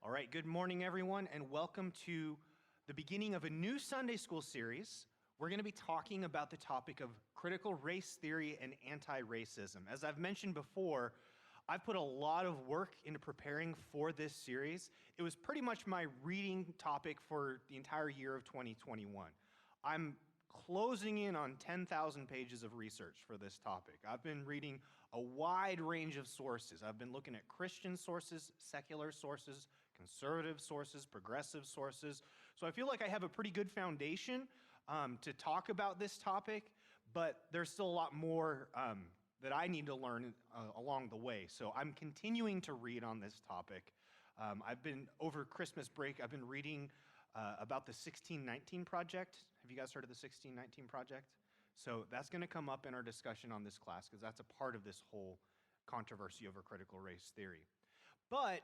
All right, good morning, everyone, and welcome to the beginning of a new Sunday school series. We're going to be talking about the topic of critical race theory and anti-racism. As I've mentioned before, I've put a lot of work into preparing for this series. It was pretty much my reading topic for the entire year of 2021. I'm closing in on 10,000 pages of research for this topic. I've been reading a wide range of sources. I've been looking at Christian sources, secular sources, conservative sources, progressive sources. So I feel like I have a pretty good foundation to talk about this topic, but there's still a lot more that I need to learn along the way. So I'm continuing to read on this topic. Over Christmas break, I've been reading about the 1619 Project. Have you guys heard of the 1619 Project? So that's going to come up in our discussion on this class because that's a part of this whole controversy over critical race theory. But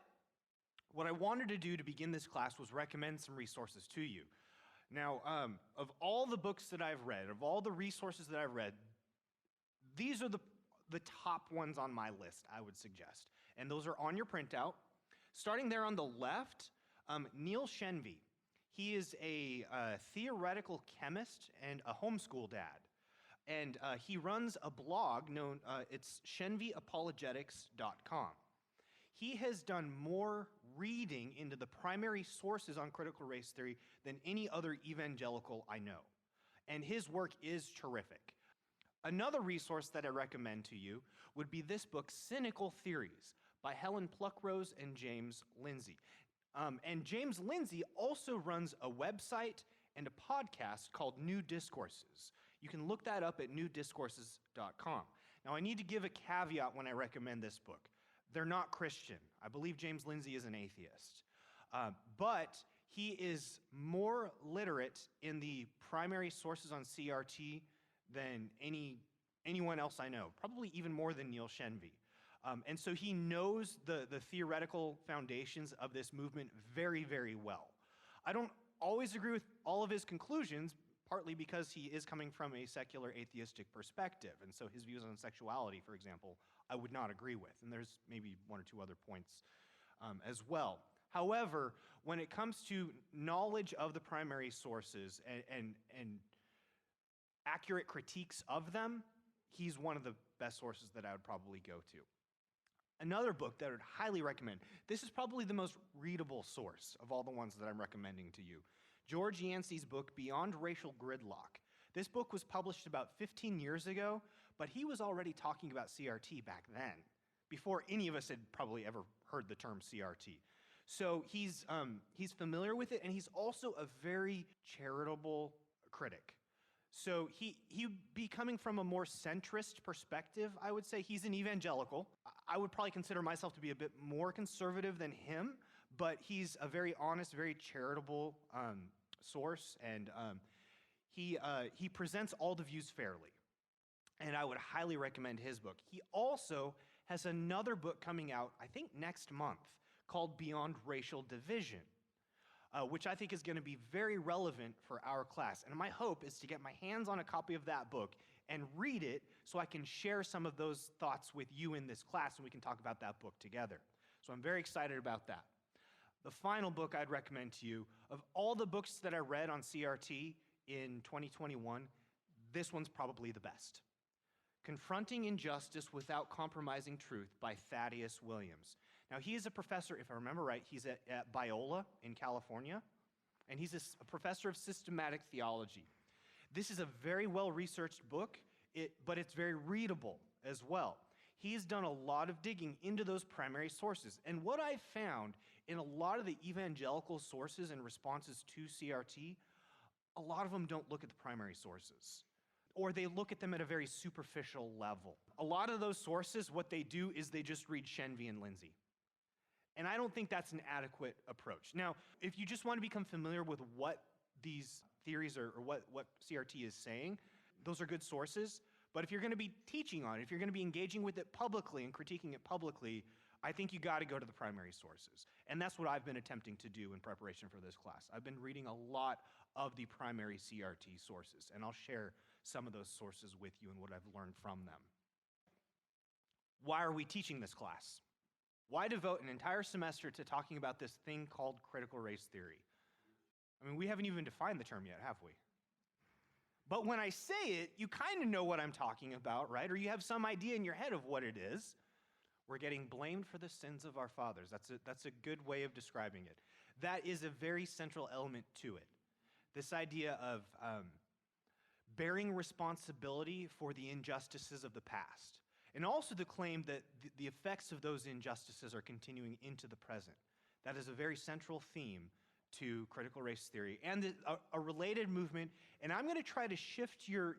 what I wanted to do to begin this class was recommend some resources to you. Now, of all the books that I've read, of all the resources that I've read, these are the top ones on my list, I would suggest. And those are on your printout. Starting there on the left, Neil Shenvi. He is a theoretical chemist and a homeschool dad. And he runs a blog known, it's shenviapologetics.com. He has done more reading into the primary sources on critical race theory than any other evangelical I know. And his work is terrific. Another resource that I recommend to you would be this book, Cynical Theories, by Helen Pluckrose and James Lindsay. And James Lindsay also runs a website and a podcast called New Discourses. You can look that up at newdiscourses.com. Now, I need to give a caveat when I recommend this book. They're not Christian. I believe James Lindsay is an atheist. But he is more literate in the primary sources on CRT than anyone else I know, probably even more than Neil Shenvi. And so he knows the theoretical foundations of this movement very, very well. I don't always agree with all of his conclusions, partly because he is coming from a secular atheistic perspective. And so his views on sexuality, for example, I would not agree with. And there's maybe one or two other points as well. However, when it comes to knowledge of the primary sources and accurate critiques of them, he's one of the best sources that I would probably go to. Another book that I would highly recommend, this is probably the most readable source of all the ones that I'm recommending to you. George Yancey's book, Beyond Racial Gridlock. This book was published about 15 years ago, but he was already talking about CRT back then, before any of us had probably ever heard the term CRT. So he's familiar with it, and he's also a very charitable critic. So he'd be coming from a more centrist perspective, I would say. He's an evangelical. I would probably consider myself to be a bit more conservative than him, but he's a very honest, very charitable source, and he presents all the views fairly. And I would highly recommend his book. He also has another book coming out, I think next month, called Beyond Racial Division, which I think is going to be very relevant for our class. And my hope is to get my hands on a copy of that book and read it so I can share some of those thoughts with you in this class and we can talk about that book together. So I'm very excited about that. The final book I'd recommend to you, of all the books that I read on CRT in 2021, this one's probably the best. Confronting Injustice Without Compromising Truth by Thaddeus Williams. Now, he is a professor, if I remember right, he's at Biola in California, and he's a professor of systematic theology. This is a very well-researched book, but it's very readable as well. He's done a lot of digging into those primary sources, and what I've found in a lot of the evangelical sources and responses to CRT, a lot of them don't look at the primary sources, or they look at them at a very superficial level. A lot of those sources, what they do is they just read Shenvi and Lindsay. And I don't think that's an adequate approach. Now, if you just want to become familiar with what these theories or what CRT is saying, those are good sources. But if you're going to be teaching on it, if you're going to be engaging with it publicly and critiquing it publicly, I think you got to go to the primary sources. And that's what I've been attempting to do in preparation for this class. I've been reading a lot of the primary CRT sources, and I'll share some of those sources with you and what I've learned from them. Why are we teaching this class? Why devote an entire semester to talking about this thing called critical race theory? I mean, we haven't even defined the term yet, have we? But when I say it, you kind of know what I'm talking about, right? Or you have some idea in your head of what it is. We're getting blamed for the sins of our fathers. That's a good way of describing it. That is a very central element to it. This idea of bearing responsibility for the injustices of the past. And also the claim that the effects of those injustices are continuing into the present. That is a very central theme to critical race theory and a related movement. And I'm going to try to shift your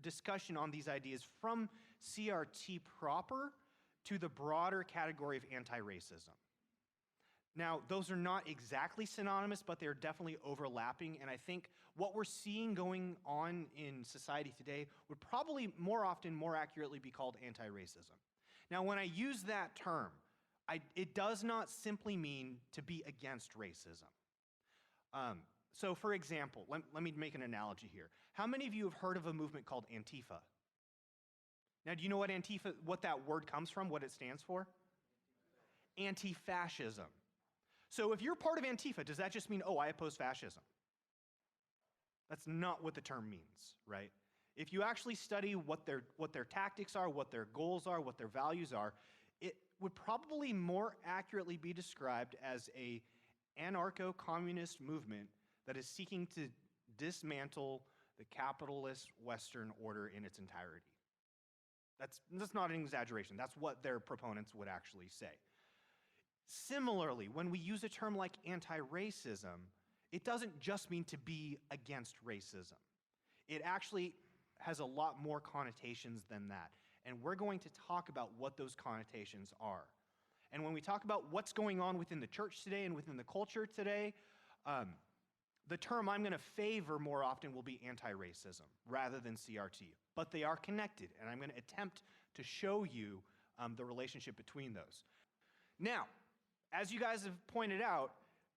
discussion on these ideas from CRT proper to the broader category of anti-racism. Now, those are not exactly synonymous, but they're definitely overlapping, and I think what we're seeing going on in society today would probably more often, more accurately be called anti-racism. Now, when I use that term, it does not simply mean to be against racism. So for example, let me make an analogy here. How many of you have heard of a movement called Antifa? Now, do you know what Antifa, what that word comes from, what it stands for? Anti-fascism. So if you're part of Antifa, does that just mean, oh, I oppose fascism? That's not what the term means, right? If you actually study what their tactics are, what their goals are, what their values are, it would probably more accurately be described as a anarcho-communist movement that is seeking to dismantle the capitalist Western order in its entirety. That's not an exaggeration. That's what their proponents would actually say. Similarly, when we use a term like anti-racism, it doesn't just mean to be against racism. It actually has a lot more connotations than that. And we're going to talk about what those connotations are. And when we talk about what's going on within the church today and within the culture today, the term I'm going to favor more often will be anti-racism rather than CRT. But they are connected, and I'm going to attempt to show you the relationship between those. Now, as you guys have pointed out,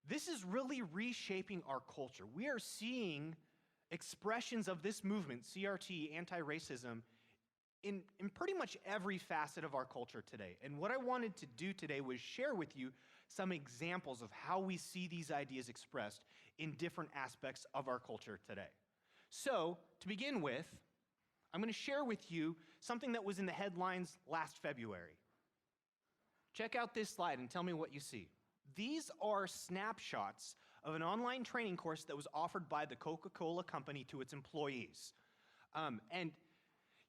this is really reshaping our culture. We are seeing expressions of this movement, CRT, anti-racism, in pretty much every facet of our culture today. And what I wanted to do today was share with you some examples of how we see these ideas expressed in different aspects of our culture today. So, to begin with, I'm going to share with you something that was in the headlines last February. Check out this slide and tell me what you see. These are snapshots of an online training course that was offered by the Coca-Cola company to its employees. And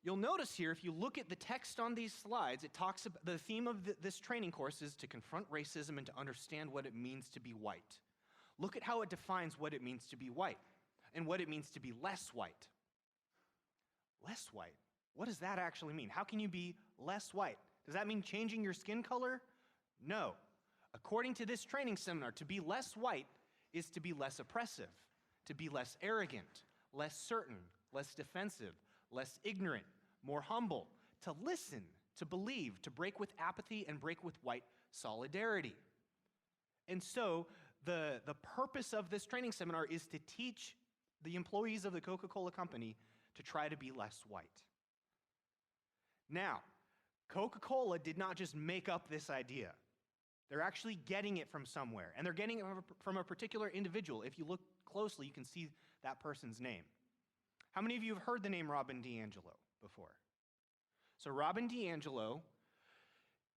you'll notice here, if you look at the text on these slides, it talks about the theme of this training course is to confront racism and to understand what it means to be white. Look at how it defines what it means to be white and what it means to be less white. Less white? What does that actually mean? How can you be less white? Does that mean changing your skin color? No. According to this training seminar, to be less white is to be less oppressive, to be less arrogant, less certain, less defensive, less ignorant, more humble, to listen, to believe, to break with apathy and break with white solidarity. And so the purpose of this training seminar is to teach the employees of the Coca-Cola company to try to be less white. Now, Coca-Cola did not just make up this idea. They're actually getting it from somewhere, and they're getting it from a particular individual. If you look closely, you can see that person's name. How many of you have heard the name Robin DiAngelo before? So Robin DiAngelo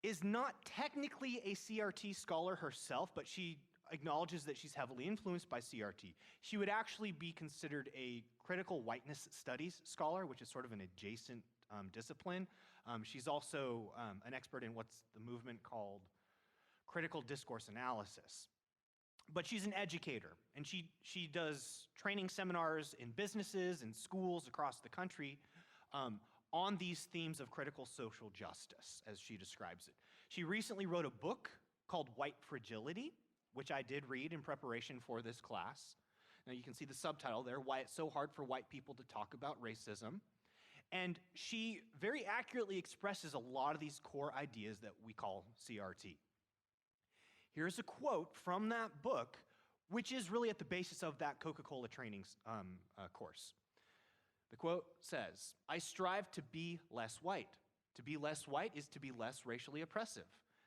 is not technically a CRT scholar herself, but she acknowledges that she's heavily influenced by CRT. She would actually be considered a critical whiteness studies scholar, which is sort of an adjacent discipline. She's also an expert in what's the movement called critical discourse analysis. But she's an educator, and she does training seminars in businesses and schools across the country on these themes of critical social justice, as she describes it. She recently wrote a book called White Fragility, which I did read in preparation for this class. Now you can see the subtitle there, Why It's So Hard for White People to Talk About Racism. And she very accurately expresses a lot of these core ideas that we call CRT. Here's a quote from that book, which is really at the basis of that Coca-Cola training course. The quote says, "I strive to be less white. To be less white is to be less racially oppressive.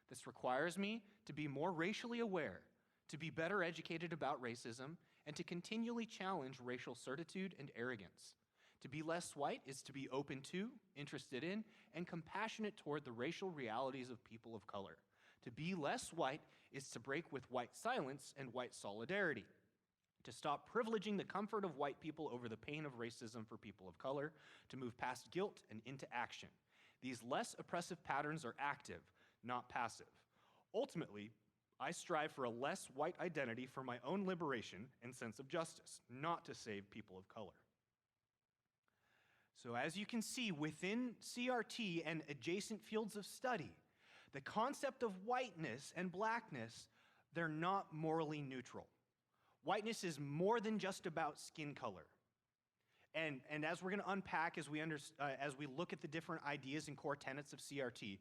This requires me to be more racially aware, to be better educated about racism, and to continually challenge racial certitude and arrogance. To be less white is to be open to, interested in, and compassionate toward the racial realities of people of color. To be less white is to break with white silence and white solidarity. To stop privileging the comfort of white people over the pain of racism for people of color. To move past guilt and into action. These less oppressive patterns are active, not passive. Ultimately, I strive for a less white identity for my own liberation and sense of justice, not to save people of color. So as you can see, within CRT and adjacent fields of study, the concept of whiteness and blackness, they're not morally neutral. Whiteness is more than just about skin color. And as we're going to unpack as we look at the different ideas and core tenets of CRT,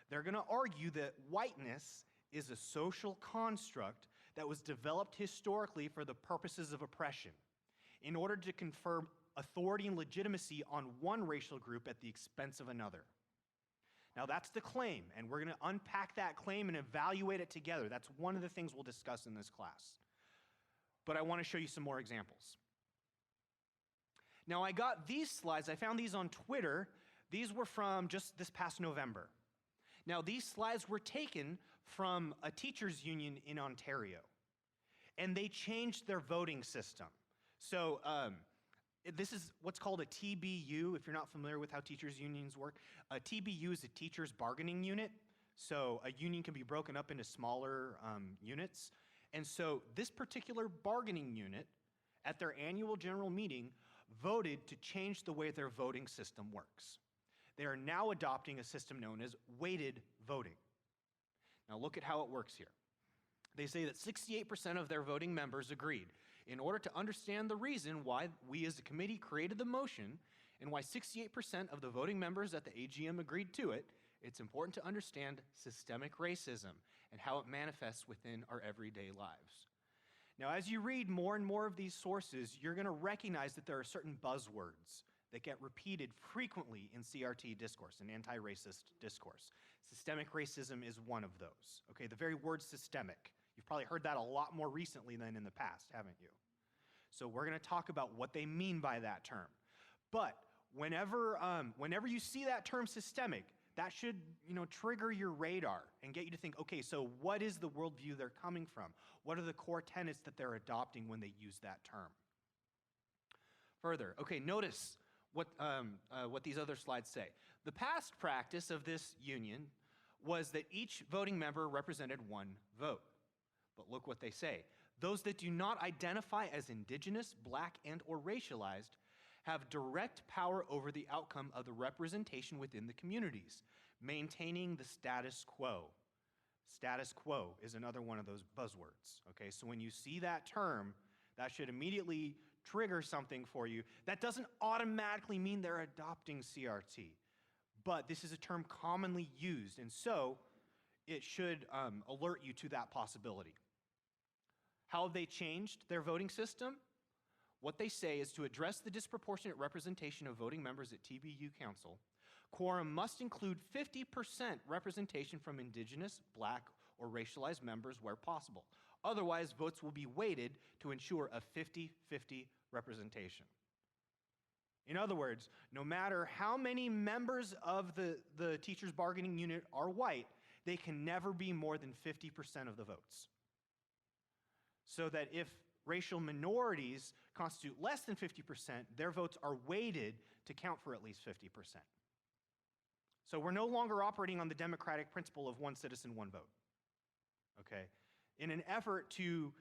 they're going to argue that whiteness is a social construct that was developed historically for the purposes of oppression, in order to confer authority and legitimacy on one racial group at the expense of another. Now that's the claim, and we're going to unpack that claim and evaluate it together. That's one of the things we'll discuss in this class. But I want to show you some more examples. Now I got these slides, I found these on Twitter. These were from just this past November. Now these slides were taken from a teachers' union in Ontario, and they changed their voting system. So this is what's called a TBU, if you're not familiar with how teachers' unions work. A TBU is a teachers' bargaining unit. So a union can be broken up into smaller units. And so this particular bargaining unit, at their annual general meeting, voted to change the way their voting system works. They are now adopting a system known as weighted voting. Now look at how it works here. They say that 68% of their voting members agreed. In order to understand the reason why we as a committee created the motion and why 68% of the voting members at the AGM agreed to it, it's important to understand systemic racism and how it manifests within our everyday lives. Now, as you read more and more of these sources, you're going to recognize that there are certain buzzwords that get repeated frequently in CRT discourse, in anti-racist discourse. Systemic racism is one of those. Okay, the very word systemic. You've probably heard that a lot more recently than in the past, haven't you? So we're going to talk about what they mean by that term. But whenever you see that term systemic, that should, trigger your radar and get you to think, okay, so what is the worldview they're coming from? What are the core tenets that they're adopting when they use that term? Further, okay, notice what these other slides say. The past practice of this union was that each voting member represented one vote. But look what they say. Those that do not identify as indigenous, black, and or racialized have direct power over the outcome of the representation within the communities, maintaining the status quo. Status quo is another one of those buzzwords, okay? So when you see that term, that should immediately trigger something for you. That doesn't automatically mean they're adopting CRT, but this is a term commonly used, and so it should alert you to that possibility. How have they changed their voting system? What they say is to address the disproportionate representation of voting members at TBU Council, quorum must include 50% representation from indigenous, black, or racialized members where possible. Otherwise, votes will be weighted to ensure a 50-50 representation. In other words, no matter how many members of the teachers' bargaining unit are white, they can never be more than 50% of the votes. So that if racial minorities constitute less than 50%, their votes are weighted to count for at least 50%. So we're no longer operating on the democratic principle of one citizen, one vote. Okay? In an effort to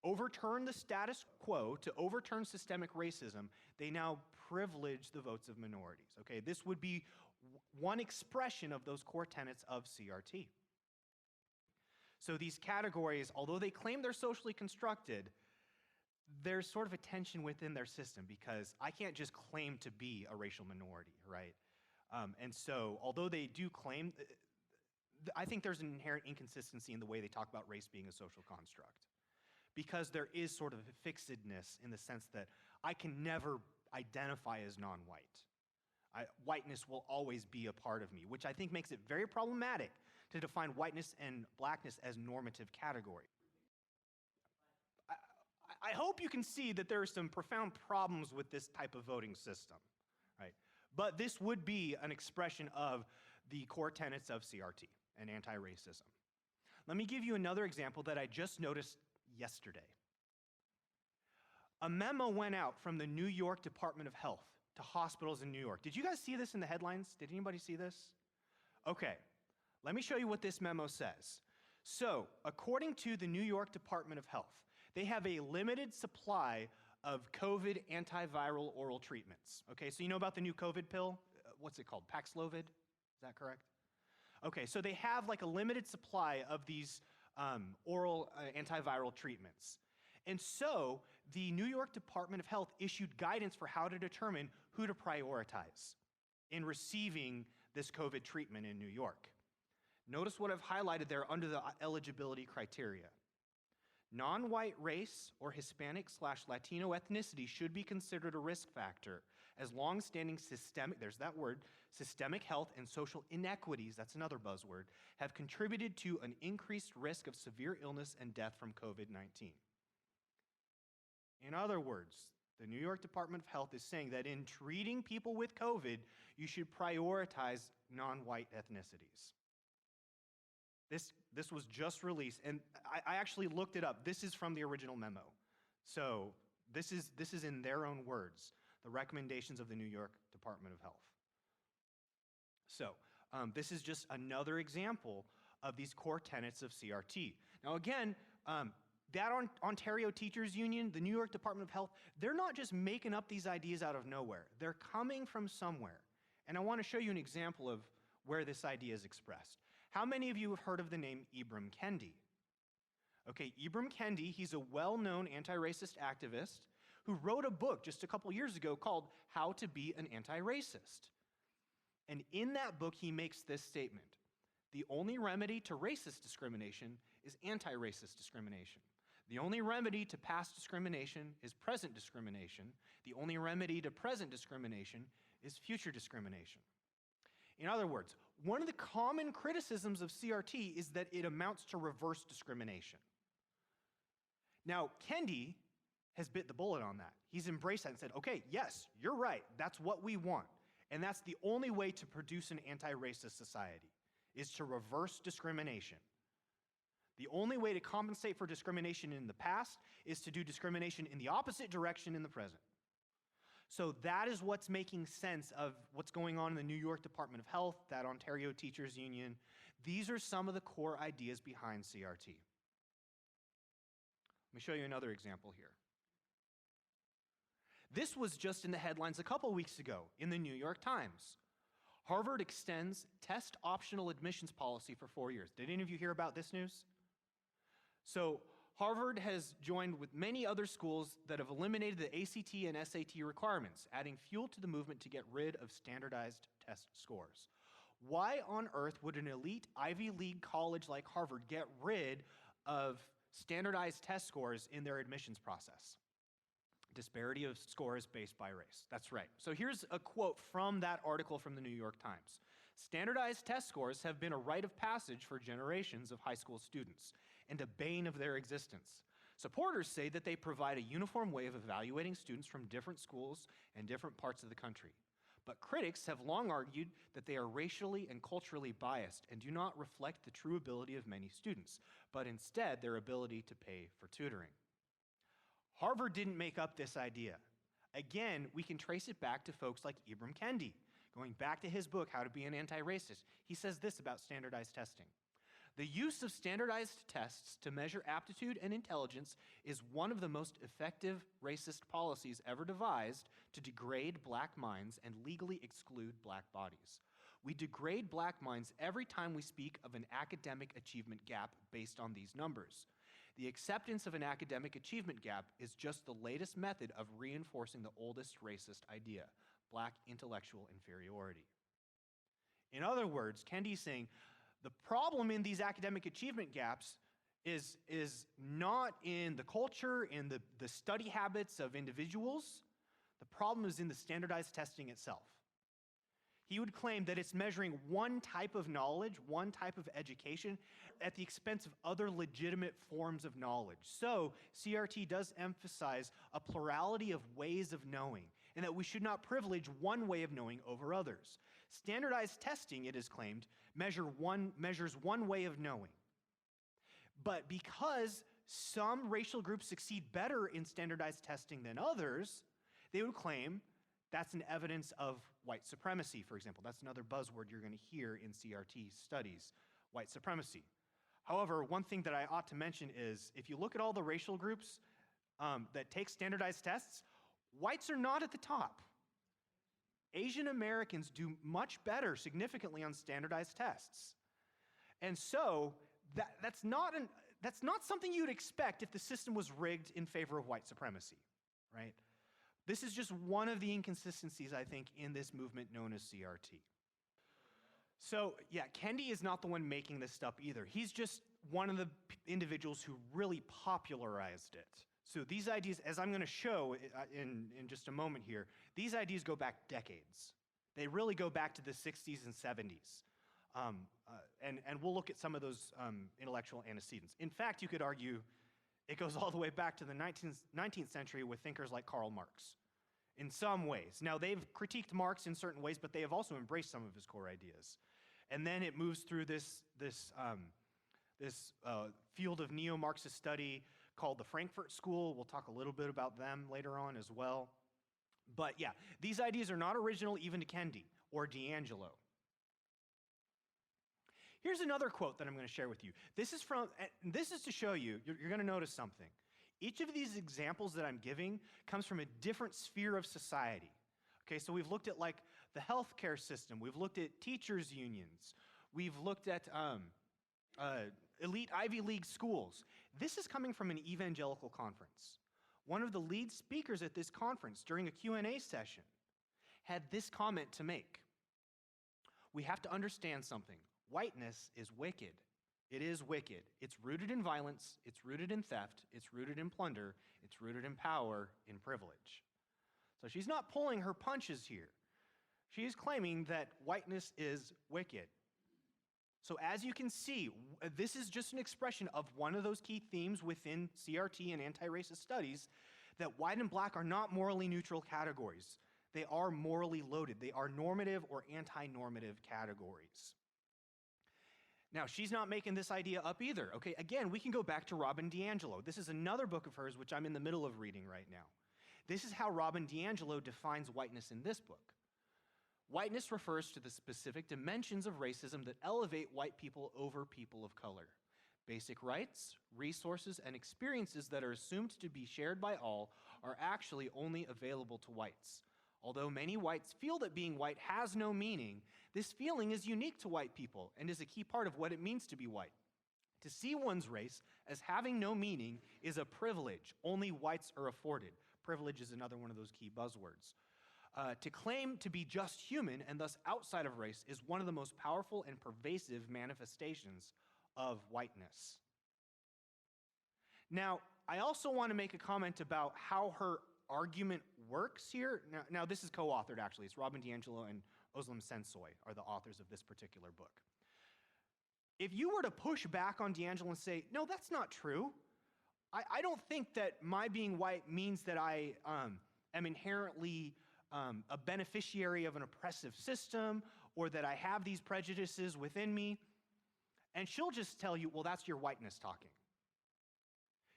overturn the status quo, to overturn systemic racism, they now privilege the votes of minorities. Okay? This would be one expression of those core tenets of CRT. So these categories, although they claim they're socially constructed, there's sort of a tension within their system because I can't just claim to be a racial minority, right? And so although they do claim, I think there's an inherent inconsistency in the way they talk about race being a social construct because there is sort of a fixedness in the sense that I can never identify as non-white. Whiteness will always be a part of me, which I think makes it very problematic to define whiteness and blackness as normative category. I hope you can see that there are some profound problems with this type of voting system, right? But this would be an expression of the core tenets of CRT and anti-racism. Let me give you another example that I just noticed yesterday. A memo went out from the New York Department of Health to hospitals in New York. Did you guys see this in the headlines? Did anybody see this? Okay, let me show you what this memo says. So, according to the New York Department of Health, they have a limited supply of COVID antiviral oral treatments. Okay, so you know about the new COVID pill? What's it called? Paxlovid? Is that correct? Okay, so they have like a limited supply of these oral antiviral treatments. And so the New York Department of Health issued guidance for how to determine who to prioritize in receiving this COVID treatment in New York. Notice what I've highlighted there under the eligibility criteria. Non-white race or Hispanic/Latino ethnicity should be considered a risk factor as long-standing systemic, there's that word, systemic health and social inequities, that's another buzzword, have contributed to an increased risk of severe illness and death from COVID-19. In other words, the New York Department of Health is saying that in treating people with COVID, you should prioritize non-white ethnicities. This was just released, and I actually looked it up. This is from the original memo. So this is in their own words, the recommendations of the New York Department of Health. So this is just another example of these core tenets of CRT. Now again, that Ontario Teachers Union, the New York Department of Health, they're not just making up these ideas out of nowhere. They're coming from somewhere. And I want to show you an example of where this idea is expressed. How many of you have heard of the name Ibram Kendi? Okay, Ibram Kendi, he's a well-known anti-racist activist who wrote a book just a couple years ago called How to Be an Anti-Racist. And in that book, he makes this statement: the only remedy to racist discrimination is anti-racist discrimination. The only remedy to past discrimination is present discrimination. The only remedy to present discrimination is future discrimination. In other words, one of the common criticisms of CRT is that it amounts to reverse discrimination. Now, Kendi has bit the bullet on that. He's embraced that and said, okay, yes, you're right, that's what we want. And that's the only way to produce an anti-racist society, is to reverse discrimination. The only way to compensate for discrimination in the past is to do discrimination in the opposite direction in the present. So that is what's making sense of what's going on in the New York Department of Health, that Ontario Teachers Union. These are some of the core ideas behind CRT. Let me show you another example here. This was just in the headlines a couple weeks ago in the New York Times. Harvard extends test optional admissions policy for 4 years. Did any of you hear about this news? So Harvard has joined with many other schools that have eliminated the ACT and SAT requirements, adding fuel to the movement to get rid of standardized test scores. Why on earth would an elite Ivy League college like Harvard get rid of standardized test scores in their admissions process? Disparity of scores based by race. That's right. So here's a quote from that article from the New York Times. Standardized test scores have been a rite of passage for generations of high school students and a bane of their existence. Supporters say that they provide a uniform way of evaluating students from different schools and different parts of the country. But critics have long argued that they are racially and culturally biased and do not reflect the true ability of many students, but instead their ability to pay for tutoring. Harvard didn't make up this idea. Again, we can trace it back to folks like Ibram Kendi. Going back to his book, How to Be an Anti-Racist, he says this about standardized testing. The use of standardized tests to measure aptitude and intelligence is one of the most effective racist policies ever devised to degrade black minds and legally exclude black bodies. We degrade black minds every time we speak of an academic achievement gap based on these numbers. The acceptance of an academic achievement gap is just the latest method of reinforcing the oldest racist idea, black intellectual inferiority. In other words, Kendi's saying, the problem in these academic achievement gaps is not in the culture and the study habits of individuals. The problem is in the standardized testing itself. He would claim that it's measuring one type of knowledge, one type of education, at the expense of other legitimate forms of knowledge. So CRT does emphasize a plurality of ways of knowing, and that we should not privilege one way of knowing over others. Standardized testing, it is claimed, measures one way of knowing. But because some racial groups succeed better in standardized testing than others, they would claim that's an evidence of white supremacy, for example. That's another buzzword you're going to hear in CRT studies, white supremacy. However, one thing that I ought to mention is if you look at all the racial groups that take standardized tests, whites are not at the top. Asian Americans do much better significantly on standardized tests. And so that's not something you'd expect if the system was rigged in favor of white supremacy, right? This is just one of the inconsistencies, I think, in this movement known as CRT. So, yeah, Kendi is not the one making this stuff either. He's just one of the individuals who really popularized it. So these ideas, as I'm going to show in just a moment here, these ideas go back decades. They really go back to the 60s and 70s. And we'll look at some of those intellectual antecedents. In fact, you could argue it goes all the way back to the 19th century with thinkers like Karl Marx in some ways. Now, they've critiqued Marx in certain ways, but they have also embraced some of his core ideas. And then it moves through this field of neo-Marxist study called the Frankfurt School. We'll talk a little bit about them later on as well. But yeah, these ideas are not original even to Kendi or D'Angelo. Here's another quote that I'm going to share with you. This is to show you, you're going to notice something. Each of these examples that I'm giving comes from a different sphere of society. Okay, so we've looked at like the healthcare system. We've looked at teachers' unions. We've looked at elite Ivy League schools. This is coming from an evangelical conference. One of the lead speakers at this conference during a Q&A session had this comment to make. We have to understand something. Whiteness is wicked. It is wicked. It's rooted in violence. It's rooted in theft. It's rooted in plunder. It's rooted in power, in privilege. So she's not pulling her punches here. She is claiming that whiteness is wicked. So as you can see, this is just an expression of one of those key themes within CRT and anti-racist studies, that white and black are not morally neutral categories. They are morally loaded. They are normative or anti-normative categories. Now, she's not making this idea up either. Okay, again, we can go back to Robin DiAngelo. This is another book of hers, which I'm in the middle of reading right now. This is how Robin DiAngelo defines whiteness in this book. Whiteness refers to the specific dimensions of racism that elevate white people over people of color. Basic rights, resources, and experiences that are assumed to be shared by all are actually only available to whites. Although many whites feel that being white has no meaning, this feeling is unique to white people and is a key part of what it means to be white. To see one's race as having no meaning is a privilege only whites are afforded. Privilege is another one of those key buzzwords. To claim to be just human and thus outside of race is one of the most powerful and pervasive manifestations of whiteness. Now, I also want to make a comment about how her argument works here. Now this is co-authored, actually. It's Robin DiAngelo and Özlem Sensoy are the authors of this particular book. If you were to push back on DiAngelo and say, no, that's not true. I don't think that my being white means that I am inherently a beneficiary of an oppressive system or that I have these prejudices within me. And she'll just tell you, well, that's your whiteness talking.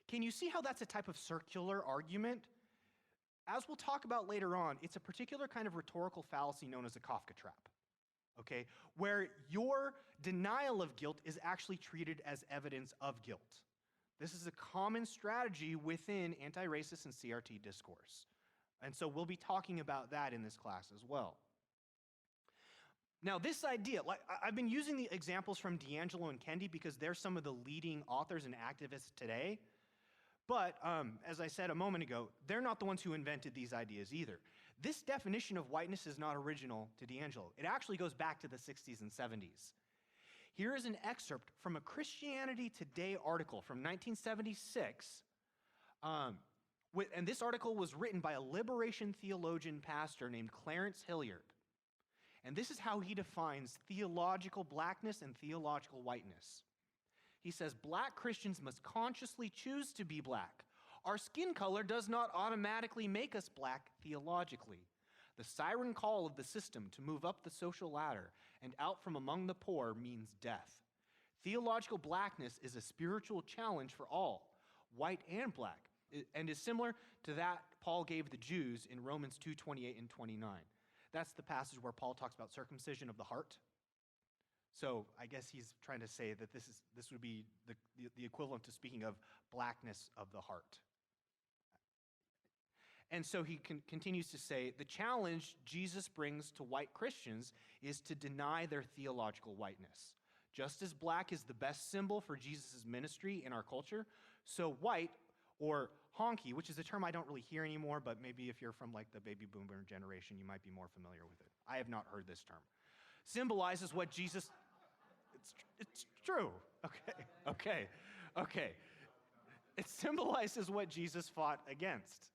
Can you see how that's a type of circular argument? As we'll talk about later on, it's a particular kind of rhetorical fallacy known as a Kafka trap, okay? Where your denial of guilt is actually treated as evidence of guilt. This is a common strategy within anti-racist and CRT discourse. And so we'll be talking about that in this class as well. Now, this idea, like I've been using the examples from DiAngelo and Kendi because they're some of the leading authors and activists today. But as I said a moment ago, they're not the ones who invented these ideas either. This definition of whiteness is not original to DiAngelo. It actually goes back to the 60s and 70s. Here is an excerpt from a Christianity Today article from 1976. And this article was written by a liberation theologian pastor named Clarence Hilliard. And this is how he defines theological blackness and theological whiteness. He says, black Christians must consciously choose to be black. Our skin color does not automatically make us black theologically. The siren call of the system to move up the social ladder and out from among the poor means death. Theological blackness is a spiritual challenge for all, white and black, and is similar to that Paul gave the Jews in Romans 2:28 and 29. That's the passage where Paul talks about circumcision of the heart. So I guess he's trying to say that this would be the equivalent to speaking of blackness of the heart. And so he continues to say, the challenge Jesus brings to white Christians is to deny their theological whiteness. Just as black is the best symbol for Jesus' ministry in our culture, so white, or honky, which is a term I don't really hear anymore, but maybe if you're from like the baby boomer generation, you might be more familiar with it. I have not heard this term. Symbolizes what Jesus... It's true. Okay. It symbolizes what Jesus fought against.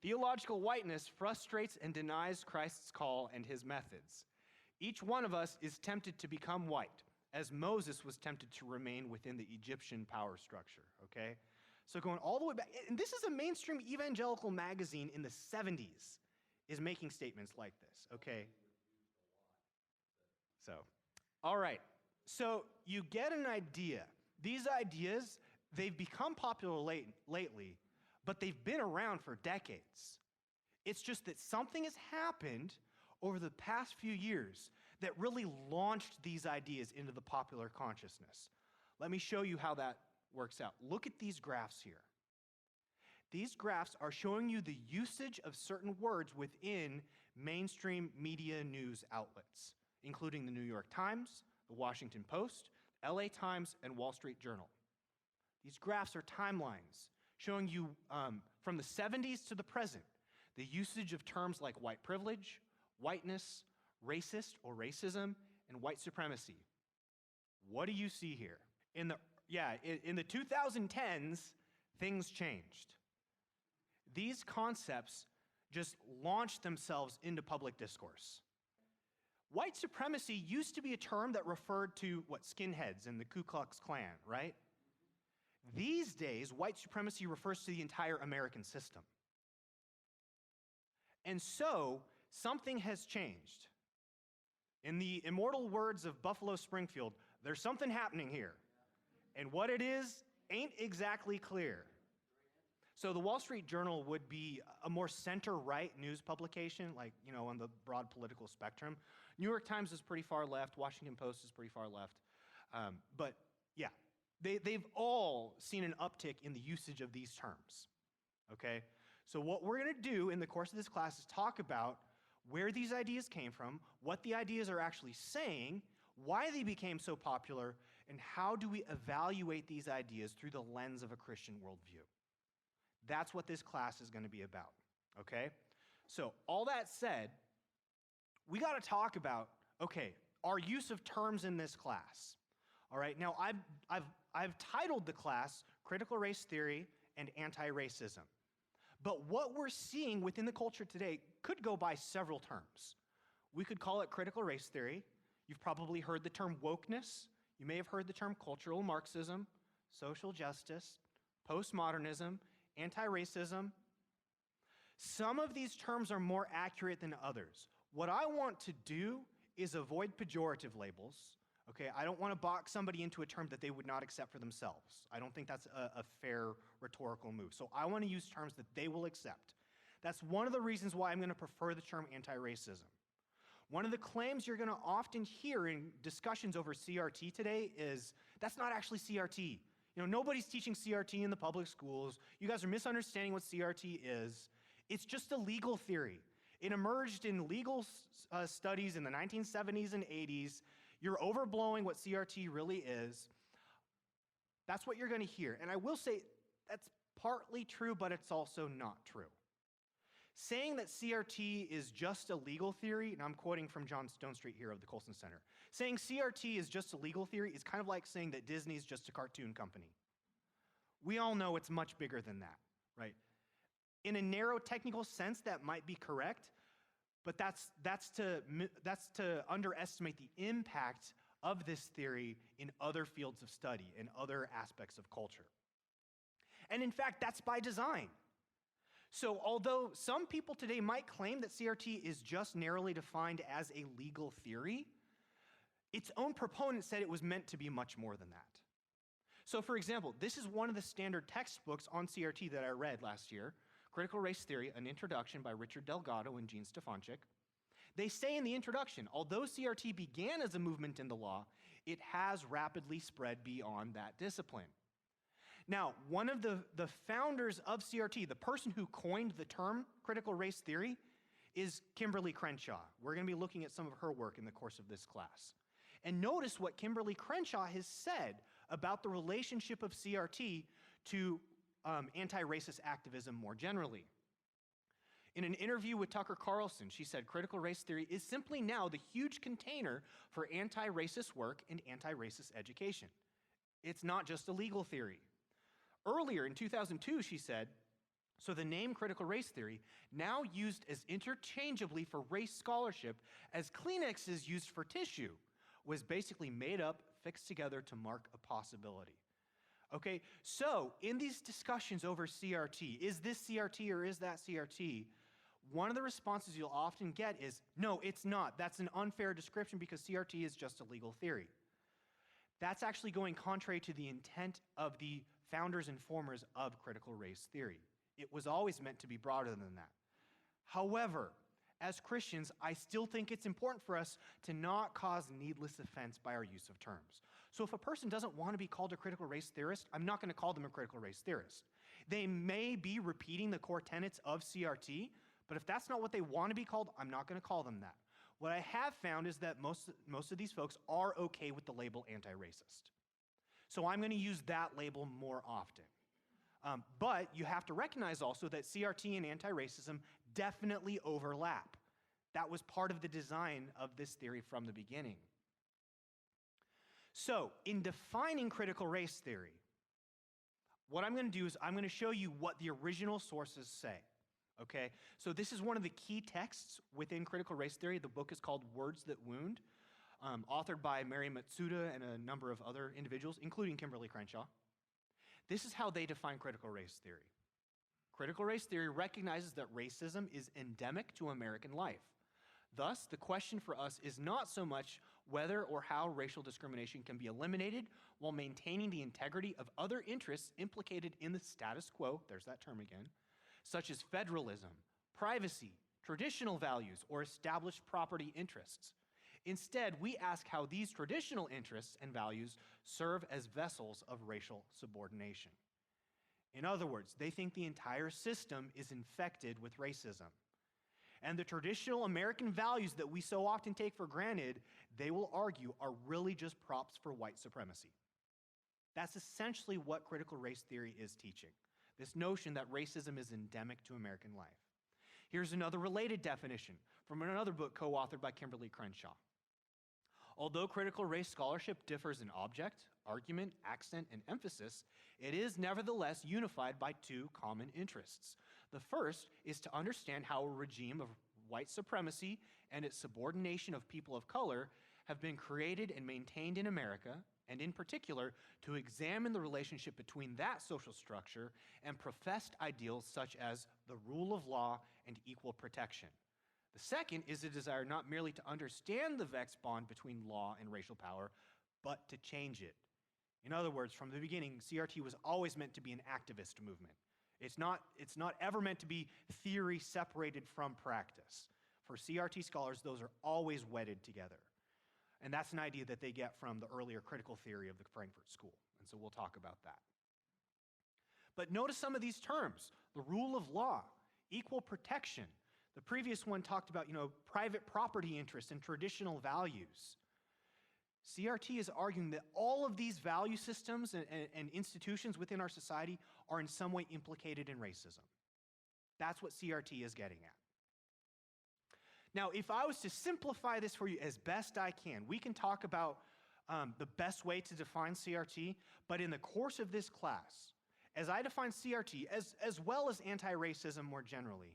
Theological whiteness frustrates and denies Christ's call and his methods. Each one of us is tempted to become white, as Moses was tempted to remain within the Egyptian power structure, okay? So going all the way back, and this is a mainstream evangelical magazine in the 70s is making statements like this, okay? So, all right. So you get an idea. These ideas, they've become popular lately, but they've been around for decades. It's just that something has happened over the past few years that really launched these ideas into the popular consciousness. Let me show you how that works out. Look at these graphs here. These graphs are showing you the usage of certain words within mainstream media news outlets, including the New York Times, the Washington Post, LA Times, and Wall Street Journal. These graphs are timelines showing you from the 70s to the present, the usage of terms like white privilege, whiteness, racist or racism, and white supremacy. What do you see here? In the 2010s, things changed. These concepts just launched themselves into public discourse. White supremacy used to be a term that referred to, skinheads and the Ku Klux Klan, right? These days, white supremacy refers to the entire American system. And so, something has changed. In the immortal words of Buffalo Springfield, there's something happening here. And what it is ain't exactly clear. So the Wall Street Journal would be a more center-right news publication, on the broad political spectrum. New York Times is pretty far left. Washington Post is pretty far left. But yeah, they've all seen an uptick in the usage of these terms, okay? So what we're going to do in the course of this class is talk about where these ideas came from, what the ideas are actually saying, why they became so popular, and how do we evaluate these ideas through the lens of a Christian worldview. That's what this class is going to be about, okay? So all that said, we got to talk about, our use of terms in this class. All right, now I've titled the class Critical Race Theory and Antiracism. But what we're seeing within the culture today could go by several terms. We could call it critical race theory. You've probably heard the term wokeness. You may have heard the term cultural Marxism, social justice, postmodernism, anti-racism. Some of these terms are more accurate than others. What I want to do is avoid pejorative labels. Okay, I don't want to box somebody into a term that they would not accept for themselves. I don't think that's a fair rhetorical move. So I want to use terms that they will accept. That's one of the reasons why I'm going to prefer the term anti-racism. One of the claims you're going to often hear in discussions over CRT today is, that's not actually CRT. Nobody's teaching CRT in the public schools. You guys are misunderstanding what CRT is. It's just a legal theory. It emerged in legal studies in the 1970s and 80s. You're overblowing what CRT really is. That's what you're going to hear. And I will say that's partly true, but it's also not true. Saying that CRT is just a legal theory, and I'm quoting from John Stonestreet here of the Colson Center, saying CRT is just a legal theory is kind of like saying that Disney is just a cartoon company. We all know it's much bigger than that, right? In a narrow technical sense, that might be correct, But that's to underestimate the impact of this theory in other fields of study, in other aspects of culture. And in fact, that's by design. So although some people today might claim that CRT is just narrowly defined as a legal theory, its own proponent said it was meant to be much more than that. So for example, this is one of the standard textbooks on CRT that I read last year, Critical Race Theory, an introduction by Richard Delgado and Gene Stefanczyk. They say in the introduction, although CRT began as a movement in the law, it has rapidly spread beyond that discipline. Now, one of the founders of CRT, the person who coined the term critical race theory, is Kimberly Crenshaw. We're going to be looking at some of her work in the course of this class. And notice what Kimberly Crenshaw has said about the relationship of CRT to anti-racist activism more generally. In an interview with Tucker Carlson, she said, critical race theory is simply now the huge container for anti-racist work and anti-racist education. It's not just a legal theory. Earlier in 2002, she said, so the name critical race theory, now used as interchangeably for race scholarship as Kleenex is used for tissue, was basically made up, fixed together to mark a possibility. Okay, so in these discussions over CRT, is this CRT or is that CRT? One of the responses you'll often get is, no, it's not. That's an unfair description because CRT is just a legal theory. That's actually going contrary to the intent of the founders and formers of critical race theory. It was always meant to be broader than that. However, as Christians, I still think it's important for us to not cause needless offense by our use of terms. So if a person doesn't want to be called a critical race theorist, I'm not going to call them a critical race theorist. They may be repeating the core tenets of CRT, but if that's not what they want to be called, I'm not going to call them that. What I have found is that most of these folks are okay with the label anti-racist. So I'm going to use that label more often. But you have to recognize also that CRT and anti-racism definitely overlap. That was part of the design of this theory from the beginning. So in defining critical race theory, what I'm going to do is I'm going to show you what the original sources say. Okay, so this is one of the key texts within critical race theory. The book is called Words That Wound, authored by Mary Matsuda and a number of other individuals, including Kimberly Crenshaw. This is how they define critical race theory. Critical race theory recognizes that racism is endemic to American life. Thus, the question for us is not so much whether or how racial discrimination can be eliminated while maintaining the integrity of other interests implicated in the status quo, there's that term again, such as federalism, privacy, traditional values, or established property interests. Instead, we ask how these traditional interests and values serve as vessels of racial subordination. In other words, they think the entire system is infected with racism. And the traditional American values that we so often take for granted, they will argue, are really just props for white supremacy. That's essentially what critical race theory is teaching. This notion that racism is endemic to American life. Here's another related definition from another book co-authored by Kimberly Crenshaw. Although critical race scholarship differs in object, argument, accent, and emphasis, it is nevertheless unified by two common interests. The first is to understand how a regime of white supremacy and its subordination of people of color have been created and maintained in America, and in particular, to examine the relationship between that social structure and professed ideals such as the rule of law and equal protection. The second is a desire not merely to understand the vexed bond between law and racial power, but to change it. In other words, from the beginning, CRT was always meant to be an activist movement. It's not ever meant to be theory separated from practice. For CRT scholars, those are always wedded together. And that's an idea that they get from the earlier critical theory of the Frankfurt School. And so we'll talk about that. But notice some of these terms: the rule of law, equal protection. The previous one talked about, private property interests and traditional values. CRT is arguing that all of these value systems and institutions within our society are in some way implicated in racism. That's what CRT is getting at. Now, if I was to simplify this for you as best I can, we can talk about the best way to define CRT, but in the course of this class, as I define CRT, as well as anti-racism more generally,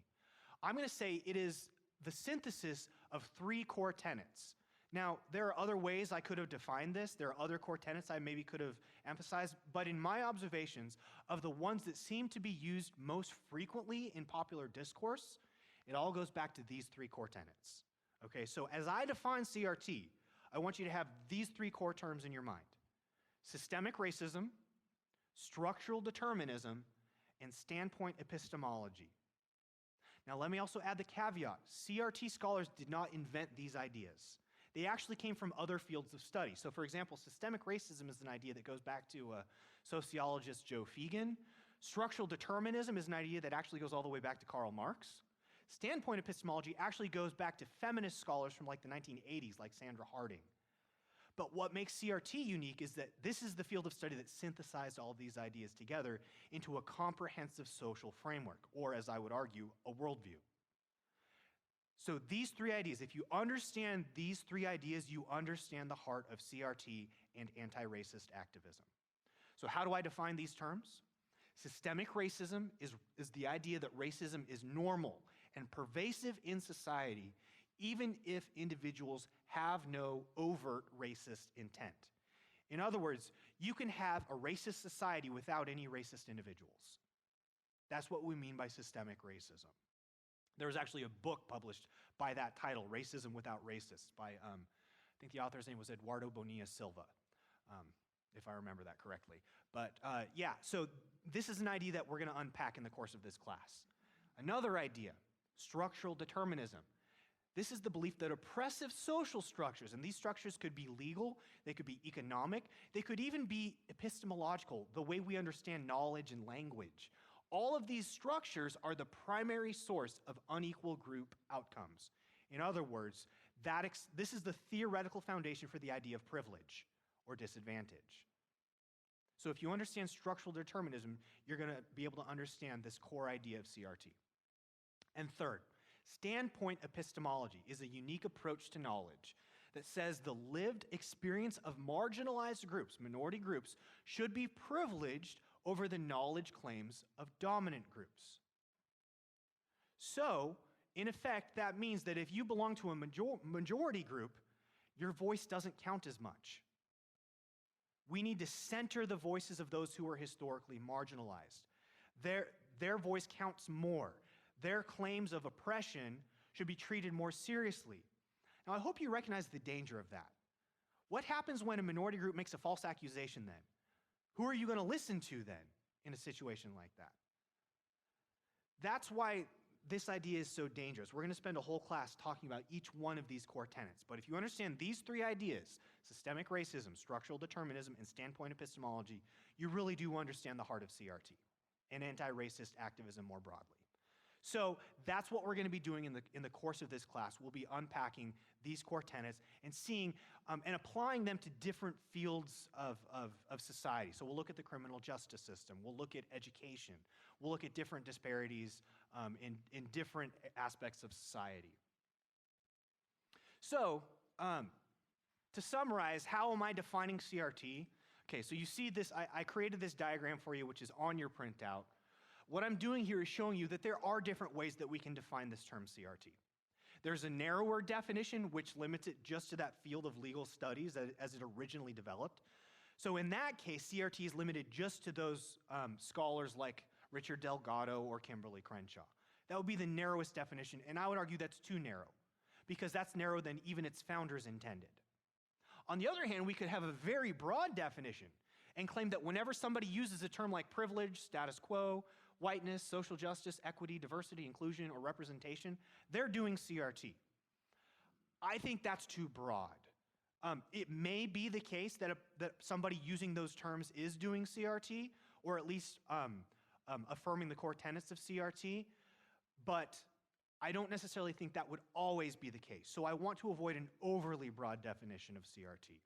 I'm going to say it is the synthesis of three core tenets. Now, there are other ways I could have defined this. There are other core tenets I maybe could have emphasized, but in my observations of the ones that seem to be used most frequently in popular discourse, it all goes back to these three core tenets. Okay, so as I define CRT, I want you to have these three core terms in your mind: systemic racism, structural determinism, and standpoint epistemology. Now, let me also add the caveat. CRT scholars did not invent these ideas. They actually came from other fields of study. So, for example, systemic racism is an idea that goes back to sociologist Joe Fegan. Structural determinism is an idea that actually goes all the way back to Karl Marx. Standpoint epistemology actually goes back to feminist scholars from like the 1980s, like Sandra Harding. But what makes CRT unique is that this is the field of study that synthesized all of these ideas together into a comprehensive social framework, or as I would argue, a worldview. So these three ideas, if you understand these three ideas, you understand the heart of CRT and anti-racist activism. So how do I define these terms? Systemic racism is the idea that racism is normal and pervasive in society, even if individuals have no overt racist intent. In other words, you can have a racist society without any racist individuals. That's what we mean by systemic racism. There was actually a book published by that title, Racism Without Racists, by, I think the author's name was Eduardo Bonilla Silva, if I remember that correctly. But yeah, so this is an idea that we're going to unpack in the course of this class. Another idea, structural determinism. This is the belief that oppressive social structures, and these structures could be legal, they could be economic, they could even be epistemological, the way we understand knowledge and language. All of these structures are the primary source of unequal group outcomes. In other words, this is the theoretical foundation for the idea of privilege or disadvantage. So if you understand structural determinism, you're going to be able to understand this core idea of CRT. And third, standpoint epistemology is a unique approach to knowledge that says the lived experience of marginalized groups, minority groups, should be privileged over the knowledge claims of dominant groups. So, in effect, that means that if you belong to a majority group, your voice doesn't count as much. We need to center the voices of those who are historically marginalized. Their voice counts more. Their claims of oppression should be treated more seriously. Now, I hope you recognize the danger of that. What happens when a minority group makes a false accusation then? Who are you going to listen to then in a situation like that? That's why this idea is so dangerous. We're going to spend a whole class talking about each one of these core tenets. But if you understand these three ideas, systemic racism, structural determinism, and standpoint epistemology, you really do understand the heart of CRT and anti-racist activism more broadly. So that's what we're going to be doing in the course of this class. We'll be unpacking these core tenets and seeing and applying them to different fields of society. So we'll look at the criminal justice system. We'll look at education. We'll look at different disparities in different aspects of society. So to summarize, how am I defining CRT? Okay, so you see this, I created this diagram for you, which is on your printout. What I'm doing here is showing you that there are different ways that we can define this term CRT. There's a narrower definition, which limits it just to that field of legal studies as it originally developed. So in that case, CRT is limited just to those scholars like Richard Delgado or Kimberly Crenshaw. That would be the narrowest definition, and I would argue that's too narrow, because that's narrower than even its founders intended. On the other hand, we could have a very broad definition and claim that whenever somebody uses a term like privilege, status quo, whiteness, social justice, equity, diversity, inclusion, or representation, they're doing CRT. I think that's too broad. It may be the case that somebody using those terms is doing CRT, or at least affirming the core tenets of CRT, but I don't necessarily think that would always be the case. So I want to avoid an overly broad definition of CRT.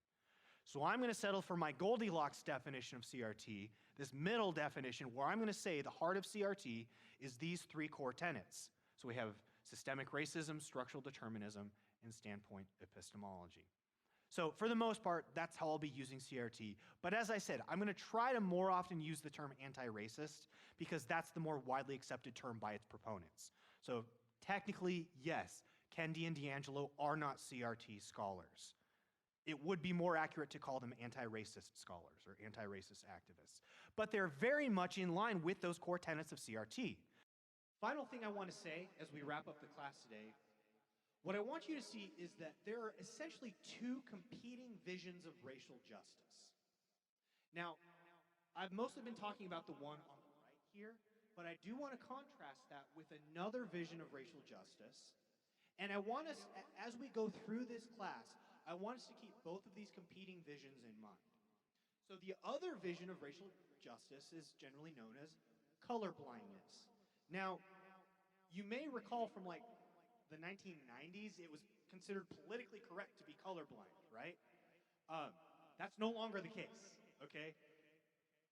So I'm going to settle for my Goldilocks definition of CRT, this middle definition where I'm going to say the heart of CRT is these three core tenets. So we have systemic racism, structural determinism, and standpoint epistemology. So for the most part, that's how I'll be using CRT. But as I said, I'm going to try to more often use the term anti-racist because that's the more widely accepted term by its proponents. So technically, yes, Kendi and D'Angelo are not CRT scholars. It would be more accurate to call them anti-racist scholars or anti-racist activists. But they're very much in line with those core tenets of CRT. Final thing I want to say as we wrap up the class today, what I want you to see is that there are essentially two competing visions of racial justice. Now, I've mostly been talking about the one on the right here, but I do want to contrast that with another vision of racial justice. And I want us, as we go through this class, I want us to keep both of these competing visions in mind. So the other vision of racial justice is generally known as colorblindness. Now, you may recall from like the 1990s, it was considered politically correct to be colorblind, right? That's no longer the case, okay?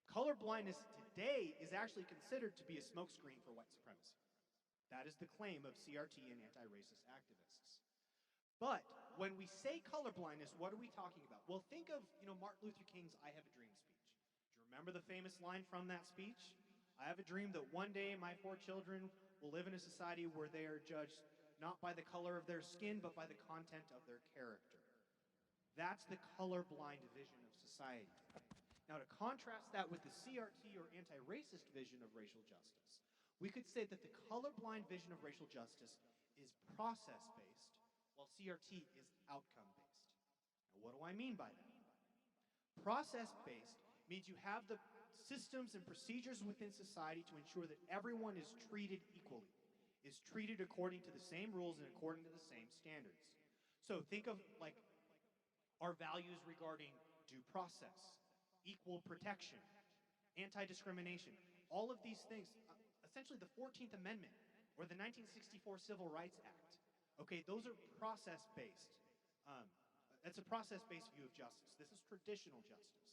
Colorblindness today is actually considered to be a smokescreen for white supremacy. That is the claim of CRT and anti-racist activists. But when we say colorblindness, what are we talking about? Well, think of, Martin Luther King's I Have a Dream speech. Do you remember the famous line from that speech? I have a dream that one day my 4 children will live in a society where they are judged not by the color of their skin, but by the content of their character. That's the colorblind vision of society. Now, to contrast that with the CRT or anti-racist vision of racial justice, we could say that the colorblind vision of racial justice is process-based, while CRT is outcome-based. Now, what do I mean by that? Process-based means you have the systems and procedures within society to ensure that everyone is treated equally, is treated according to the same rules and according to the same standards. So think of like our values regarding due process, equal protection, anti-discrimination, all of these things, essentially the 14th Amendment or the 1964 Civil Rights Act. Okay, those are process-based. That's a process-based view of justice. This is traditional justice.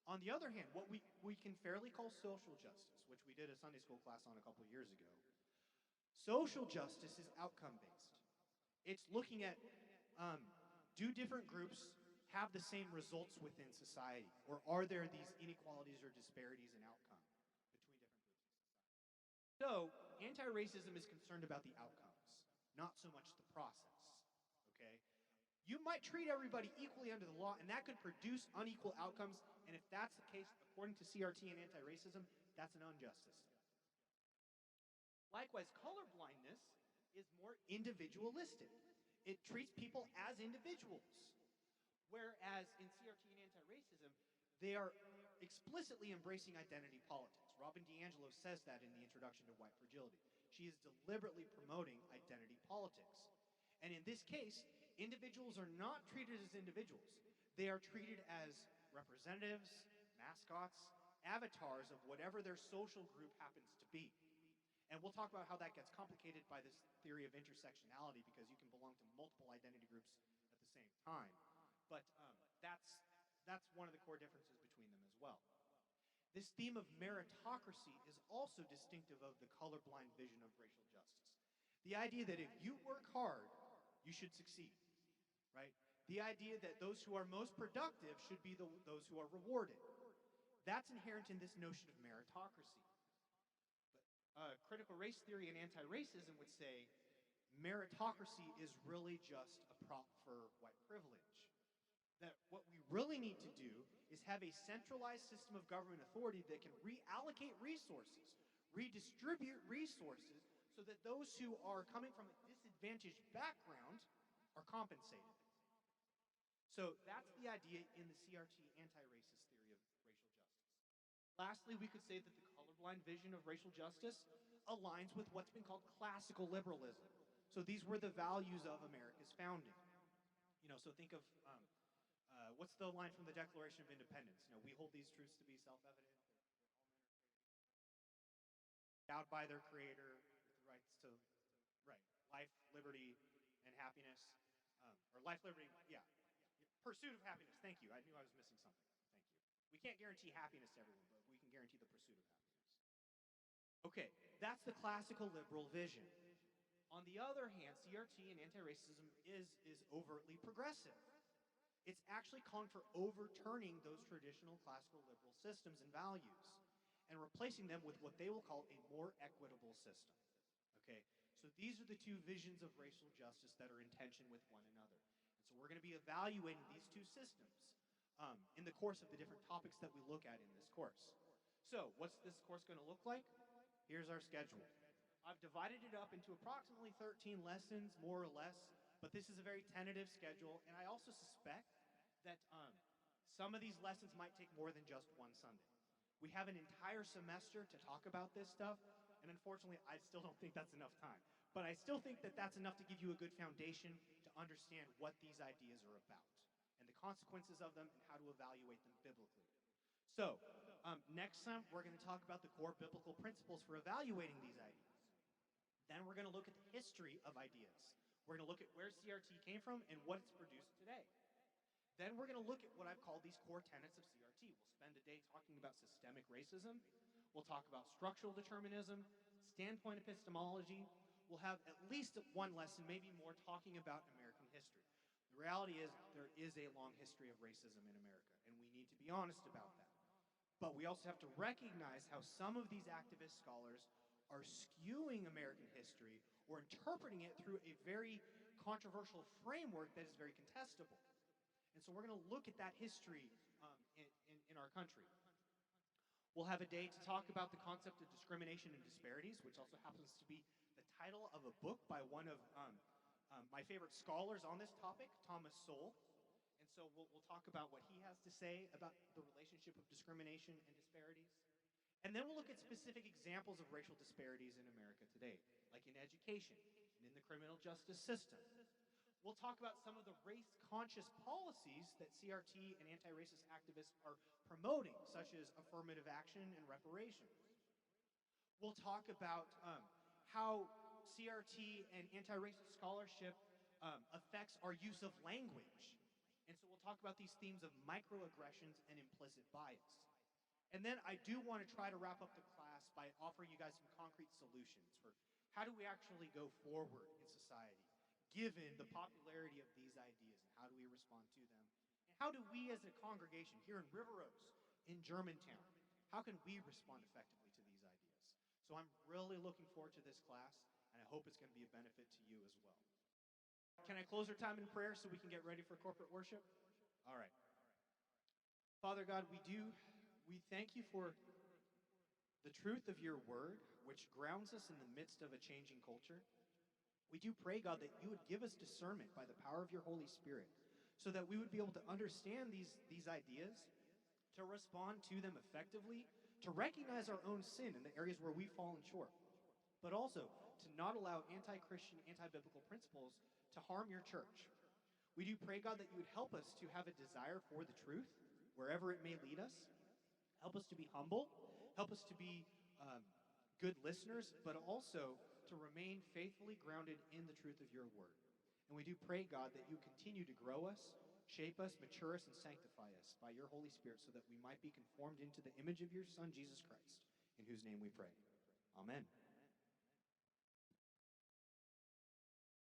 On the other hand, what we can fairly call social justice, which we did a Sunday school class on a couple years ago, social justice is outcome-based. It's looking at, do different groups have the same results within society, or are there these inequalities or disparities in outcome between different groups in society? So, anti-racism is concerned about the outcomes, not so much the process, okay? You might treat everybody equally under the law, and that could produce unequal outcomes, and if that's the case, according to CRT and anti-racism, that's an injustice. Likewise, colorblindness is more individualistic. It treats people as individuals. Whereas in CRT and anti-racism, they are explicitly embracing identity politics. Robin DiAngelo says that in the introduction to White Fragility. She is deliberately promoting identity politics. And in this case, individuals are not treated as individuals. They are treated as representatives, mascots, avatars of whatever their social group happens to be. And we'll talk about how that gets complicated by this theory of intersectionality, because you can belong to multiple identity groups at the same time. But that's one of the core differences between them as well. This theme of meritocracy is also distinctive of the colorblind vision of racial justice. The idea that if you work hard, you should succeed, right? The idea that those who are most productive should be those who are rewarded. That's inherent in this notion of meritocracy. But critical race theory and anti-racism would say meritocracy is really just a prop for white privilege. That what we really need to do is have a centralized system of government authority that can reallocate resources, redistribute resources, so that those who are coming from a disadvantaged background are compensated. So that's the idea in the CRT anti-racist theory of racial justice. Lastly, we could say that the colorblind vision of racial justice aligns with what's been called classical liberalism. So these were the values of America's founding. So think of, what's the line from the Declaration of Independence? We hold these truths to be self-evident. Endowed by their creator with the rights to, life, liberty, and happiness. Or life, liberty, pursuit of happiness. Thank you. I knew I was missing something. Thank you. We can't guarantee happiness to everyone, but we can guarantee the pursuit of happiness. Okay, that's the classical liberal vision. On the other hand, CRT and anti-racism is overtly progressive. It's actually calling for overturning those traditional classical liberal systems and values and replacing them with what they will call a more equitable system. Okay, So these are the two visions of racial justice that are in tension with one another. And so we're going to be evaluating these two systems in the course of the different topics that we look at in this course. So what's this course going to look like? Here's our schedule. I've divided it up into approximately 13 lessons, more or less, but this is a very tentative schedule, and I also suspect that some of these lessons might take more than just one Sunday. We have an entire semester to talk about this stuff, and unfortunately, I still don't think that's enough time. But I still think that that's enough to give you a good foundation to understand what these ideas are about, and the consequences of them, and how to evaluate them biblically. So, next time, we're going to talk about the core biblical principles for evaluating these ideas. Then we're going to look at the history of ideas. We're going to look at where CRT came from and what it's produced today. Then we're going to look at what I've called these core tenets of CRT. We'll spend a day talking about systemic racism. We'll talk about structural determinism, standpoint epistemology. We'll have at least one lesson, maybe more, talking about American history. The reality is there is a long history of racism in America, and we need to be honest about that. But we also have to recognize how some of these activist scholars are skewing American history or interpreting it through a very controversial framework that is very contestable. And so we're going to look at that history in our country. We'll have a day to talk about the concept of discrimination and disparities, which also happens to be the title of a book by one of my favorite scholars on this topic, Thomas Sowell. And so we'll talk about what he has to say about the relationship of discrimination and disparities. And then we'll look at specific examples of racial disparities in America today, like in education and in the criminal justice system. We'll talk about some of the race-conscious policies that CRT and anti-racist activists are promoting, such as affirmative action and reparations. We'll talk about how CRT and anti-racist scholarship affects our use of language. And so we'll talk about these themes of microaggressions and implicit bias. And then I do want to try to wrap up the class by offering you guys some concrete solutions for how do we actually go forward in society, given the popularity of these ideas, and how do we respond to them? And how do we as a congregation here in Riveroaks, in Germantown, how can we respond effectively to these ideas? So I'm really looking forward to this class, and I hope it's going to be a benefit to you as well. Can I close our time in prayer so we can get ready for corporate worship? All right. Father God, we thank you for the truth of your word, which grounds us in the midst of a changing culture. We do pray, God, that you would give us discernment by the power of your Holy Spirit so that we would be able to understand these ideas, to respond to them effectively, to recognize our own sin in the areas where we've fallen short, but also to not allow anti-Christian, anti-biblical principles to harm your church. We do pray, God, that you would help us to have a desire for the truth, wherever it may lead us. Help us to be humble. Help us to be good listeners, but also to remain faithfully grounded in the truth of your word. And we do pray, God, that you continue to grow us, shape us, mature us, and sanctify us by your Holy Spirit so that we might be conformed into the image of your Son, Jesus Christ, in whose name we pray. Amen.